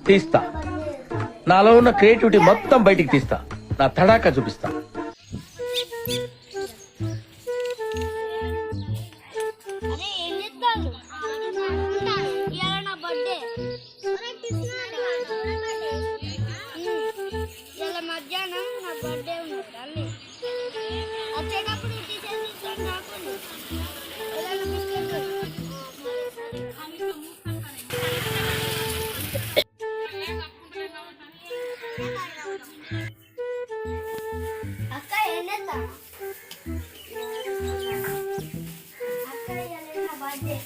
తీస్తా. నాలో ఉన్న క్రియేటివిటీ మొత్తం బయటికి తీస్తా. నా తడాకా చూపిస్తా. మధ్యాహ్నం నా బర్త్డే ఉంది వచ్చేటప్పుడు అక్క ఏం చేస్తా అక్క నా బర్త్డే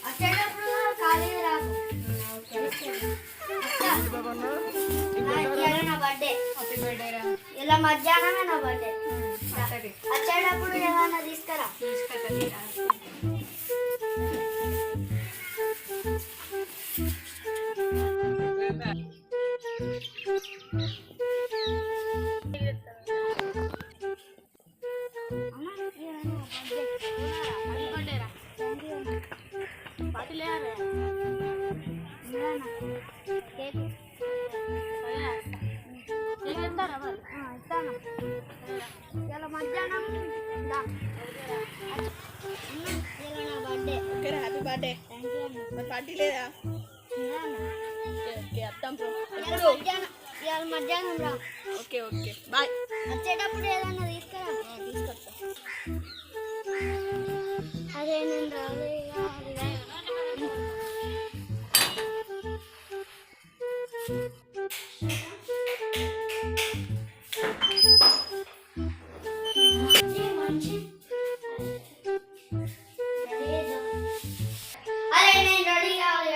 వచ్చేటప్పుడు కాలేజీ రాకు నా బర్త్డే ఇలా మధ్యాహ్నమే నా బర్త్డే వచ్చేటప్పుడు ఏమన్నా తీసుకురా ఇలా మధ్యాహ్నం హ్యాపీ బర్త్డే. పార్టీ లేదా? మధ్యాహ్నం రా. Okay okay bye. వచ్చేటప్పుడు ఏదన్నా తీసుకురా. తీసుకొస్తా. అదే నేను రాలే. అరే నేను రెడీ కావాలి.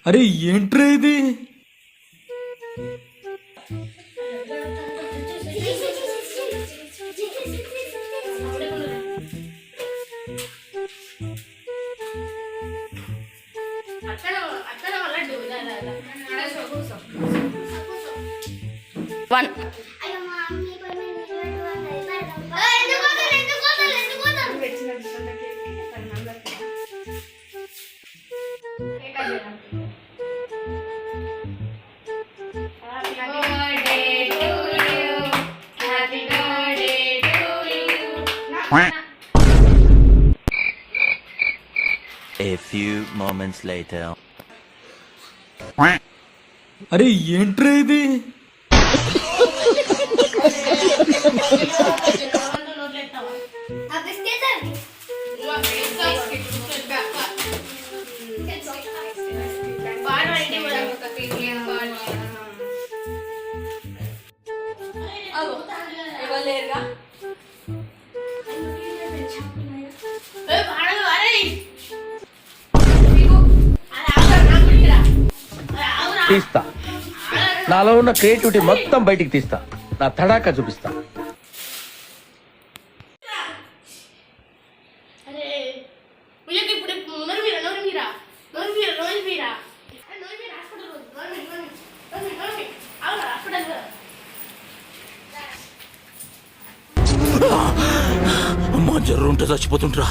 అరే ఏంట్రా ఇది? One A few moments later. అరే ఏంట్రా ఇది? ఇవ్వలేరుగా. తీస్తా. నాలో ఉన్న క్రియేటివిటీ మొత్తం బయటికి తీస్తా. నా తడాకా చూపిస్తా. అరే ఉయ్యకి ఇప్పుడు నోరు మీరా హాస్పిటల్ అవునా హాస్పిటల్ అమ్మా జర్రు ఉంటే చచ్చిపోతుంటరా.